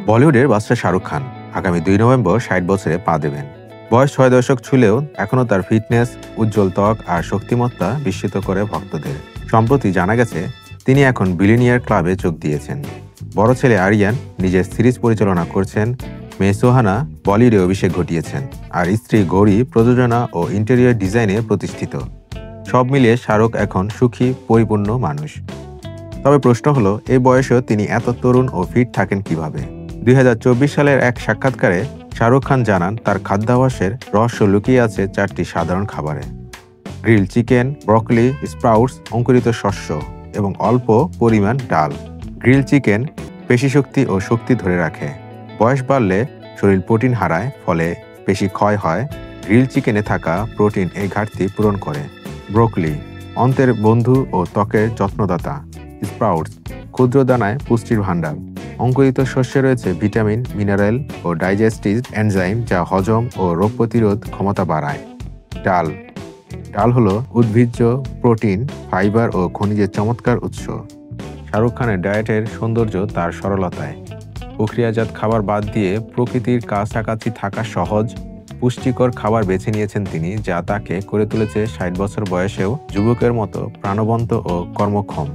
বলিউডের বাদশা শাহরুখ খান আগামী 2 নভেম্বর 60 বছরে পা দেবেন। বয়স 6 দশক ছুলেও এখনও তার ফিটনেস, উজ্জ্বল ত্বক আর শক্তিমত্তা বিস্মিত করে ভক্তদের। সম্প্রতি জানা গেছে তিনি এখন বিলিনিয়ার ক্লাবে যোগ দিয়েছেন। বড় ছেলে আরিয়ান নিজের সিরিজ পরিচালনা করছেন, মেয়ে সোহানা বলিউডে অভিষেক ঘটিয়েছেন, আর স্ত্রী গৌরী প্রযোজনা ও ইন্টেরিয়র ডিজাইনে প্রতিষ্ঠিত। সব মিলিয়ে শাহরুখ এখন সুখী, পরিপূর্ণ মানুষ। তবে প্রশ্ন হলো, এই বয়সেও তিনি এত তরুণ ও ফিট থাকেন কিভাবে? 2024 সালের এক সাক্ষাৎকারে শাহরুখ খান জানান, তার খাদ্যাভ্যাসের রহস্য লুকিয়ে আছে 4টি সাধারণ খাবারে: গ্রিল চিকেন, ব্রকলি, স্প্রাউটস, অঙ্কুরিত শস্য এবং অল্প পরিমাণ ডাল। গ্রিল চিকেন পেশিশক্তি ও শক্তি ধরে রাখে। বয়স বাড়লে শরীর প্রোটিন হারায়, ফলে পেশি ক্ষয় হয়। গ্রিল চিকেনে থাকা প্রোটিন এই ঘাটতি পূরণ করে। ব্রোকলি অন্ত্রের বন্ধু ও ত্বকের যত্নদাতা। স্প্রাউটস ক্ষুদ্র দানায় পুষ্টির ভাণ্ডার। অঙ্কুরিত শস্যে রয়েছে ভিটামিন, মিনারেল ও ডাইজেস্টিভ এনজাইম, যা হজম ও রোগ প্রতিরোধ ক্ষমতা বাড়ায়। ডাল হলো উদ্ভিজ্জ প্রোটিন, ফাইবার ও খনিজের চমৎকার উৎস। শাহরুখ খানের ডায়েটের সৌন্দর্য তার সরলতায়। প্রক্রিয়াজাত খাবার বাদ দিয়ে প্রকৃতির কাছাকাছি থাকা সহজ, পুষ্টিকর খাবার বেছে নিয়েছেন তিনি, যা তাকে করে তুলেছে 60 বছর বয়সেও যুবকের মতো প্রাণবন্ত ও কর্মক্ষম।